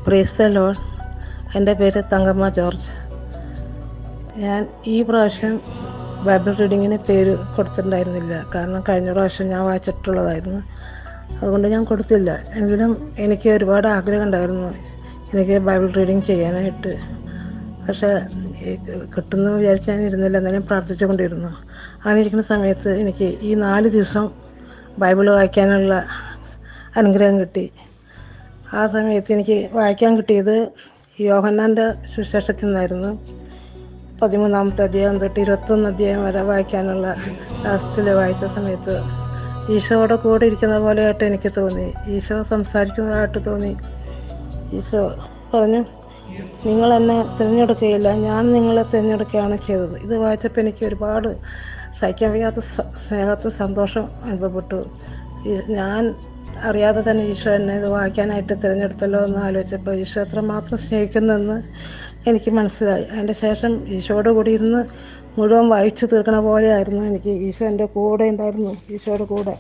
Praise the Lord. എൻ്റെ പേര് Thankamma George. ഞാൻ ഈ പ്രാവശ്യം ബൈബിൾ റീഡിങ്ങിന് പേര് കൊടുത്തിട്ടുണ്ടായിരുന്നില്ല. കാരണം കഴിഞ്ഞ പ്രാവശ്യം ഞാൻ വായിച്ചിട്ടുള്ളതായിരുന്നു. അതുകൊണ്ട് ഞാൻ കൊടുത്തില്ല. എങ്കിലും എനിക്ക് ഒരുപാട് ആഗ്രഹം ഉണ്ടായിരുന്നു എനിക്ക് ബൈബിൾ റീഡിങ് ചെയ്യാനായിട്ട്. പക്ഷേ കിട്ടുമെന്ന് വിചാരിച്ച് ഞാൻ ഇരുന്നില്ല. എന്നാലും പ്രാർത്ഥിച്ചുകൊണ്ടിരുന്നു. അങ്ങനെ ഇരിക്കുന്ന സമയത്ത് എനിക്ക് ഈ 4 ദിവസം ബൈബിൾ വായിക്കാനുള്ള അനുഗ്രഹം കിട്ടി. ആ സമയത്ത് എനിക്ക് വായിക്കാൻ കിട്ടിയത് യോഹന്നാൻ്റെ സുവിശേഷത്തിൽ നിന്നായിരുന്നു. 13-ാമത്തെ അധ്യായം തൊട്ട് 21 അധ്യായം വരെ വായിക്കാനുള്ള ലാസ്റ്റിൽ വായിച്ച സമയത്ത് ഈശോയുടെ കൂടെ ഇരിക്കുന്ന പോലെയായിട്ട് എനിക്ക് തോന്നി. ഈശോ സംസാരിക്കുന്നതായിട്ട് തോന്നി. ഈശോ പറഞ്ഞു, നിങ്ങൾ എന്നെ തിരഞ്ഞെടുക്കുകയില്ല, ഞാൻ നിങ്ങളെ തിരഞ്ഞെടുക്കുകയാണ് ചെയ്തത്. ഇത് വായിച്ചപ്പോൾ എനിക്ക് ഒരുപാട് സഹിക്കാൻ വയ്യാത്ത സ്നേഹത്തിൽ സന്തോഷം അനുഭവപ്പെട്ടു. ഞാൻ അറിയാതെ തന്നെ ഈശോ എന്നെ ഇത് വായിക്കാനായിട്ട് തിരഞ്ഞെടുത്തല്ലോ എന്ന് ആലോചിച്ചപ്പോൾ ഈശോ എത്രമാത്രം സ്നേഹിക്കുന്നെന്ന് എനിക്ക് മനസ്സിലായി. അതിൻ്റെ ശേഷം ഈശോയുടെ കൂടി ഇരുന്ന് മുഴുവൻ വായിച്ചു തീർക്കണ പോലെയായിരുന്നു എനിക്ക്. ഈശോ എൻ്റെ കൂടെ ഉണ്ടായിരുന്നു, ഈശോയുടെ കൂടെ.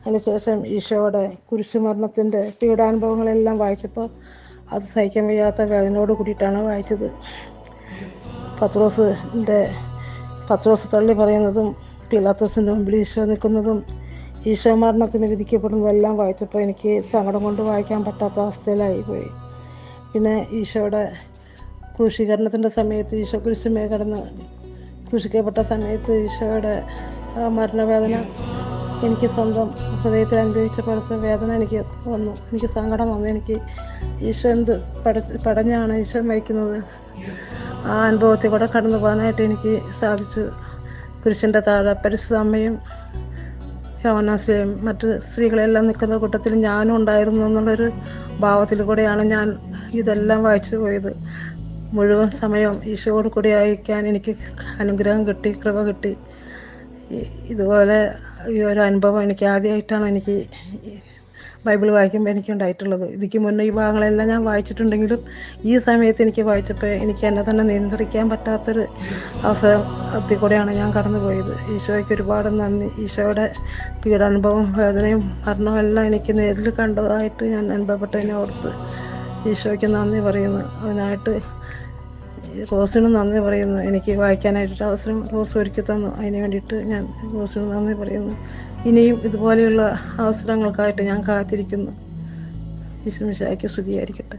അതിന് ശേഷം ഈശോയുടെ കുരിശുമരണത്തിൻ്റെ പീഡാനുഭവങ്ങളെല്ലാം വായിച്ചപ്പോൾ അത് സഹിക്കാൻ വയ്യാത്ത വേദനയോട് കൂടിയിട്ടാണ് വായിച്ചത്. പത്രോസ് തള്ളി പറയുന്നതും പിലാത്തോസിൻ്റെ മുമ്പിൽ ഈശോ നിൽക്കുന്നതും ഈശോ മരണത്തിന് വിധിക്കപ്പെടുന്നതെല്ലാം വായിച്ചപ്പോൾ എനിക്ക് സങ്കടം കൊണ്ട് വായിക്കാൻ പറ്റാത്ത അവസ്ഥയിലായി പോയി. പിന്നെ ഈശോയുടെ ക്രൂശീകരണത്തിൻ്റെ സമയത്ത് ഈശോ കുരിശുമേ കിടന്ന് ക്രൂശിക്കപ്പെട്ട സമയത്ത് ഈശോയുടെ മരണവേദന എനിക്ക് സ്വന്തം ഹൃദയത്തിൽ അനുഭവിച്ച പോലത്തെ വേദന എനിക്ക് വന്നു. എനിക്ക് സങ്കടം വന്നു. എനിക്ക് ഈശോ എന്ത് പടഞ്ഞാണ് ഈശോ മരിക്കുന്നത്. ആ അനുഭവത്തിൽ കൂടെ കടന്നു പോകാനായിട്ട് എനിക്ക് സാധിച്ചു. കുരിശിൻ്റെ താഴെ പരിശുദ്ധ അമ്മയും യോഹന്നാസ്ലിയും മറ്റ് സ്ത്രീകളെല്ലാം നിൽക്കുന്ന കൂട്ടത്തിൽ ഞാനും ഉണ്ടായിരുന്നു എന്നുള്ളൊരു ഭാവത്തിൽ കൂടെയാണ് ഞാൻ ഇതെല്ലാം വായിച്ചു പോയത്. മുഴുവൻ സമയവും ഈശോയോട് കൂടി അയക്കാൻ എനിക്ക് അനുഗ്രഹം കിട്ടി, കൃപ കിട്ടി. ഇതുപോലെ ഈ ഒരു അനുഭവം എനിക്ക് ആദ്യമായിട്ടാണ് എനിക്ക് ബൈബിൾ വായിക്കുമ്പോൾ എനിക്കുണ്ടായിട്ടുള്ളത്. ഇതിക്ക് മുന്നേ ഈ ഭാഗങ്ങളെല്ലാം ഞാൻ വായിച്ചിട്ടുണ്ടെങ്കിലും ഈ സമയത്ത് എനിക്ക് വായിച്ചപ്പോൾ എനിക്ക് എന്നെ തന്നെ നിയന്ത്രിക്കാൻ പറ്റാത്തൊരു അവസരത്തിൽ കൂടെയാണ് ഞാൻ കടന്നു പോയത്. ഈശോയ്ക്ക് ഒരുപാട് നന്ദി. ഈശോയുടെ പീഡാനുഭവം, വേദനയും മരണവും എല്ലാം എനിക്ക് നേരിൽ കണ്ടതായിട്ട് ഞാൻ അനുഭവപ്പെട്ടതിനെ ഓർത്ത് ഈശോയ്ക്ക് നന്ദി പറയുന്നു. അതിനായിട്ട് റോസിന് നന്ദി പറയുന്നു. എനിക്ക് വായിക്കാനായിട്ടൊരു അവസരം റോസ് ഒരുക്കി തന്നു. അതിന് വേണ്ടിയിട്ട് ഞാൻ റോസിന് നന്ദി പറയുന്നു. ഇനിയും ഇതുപോലെയുള്ള അവസരങ്ങൾക്കായിട്ട് ഞാൻ കാത്തിരിക്കുന്നു. ഈശോ മിശിഹായ്ക്ക് സ്തുതിയായിരിക്കട്ടെ.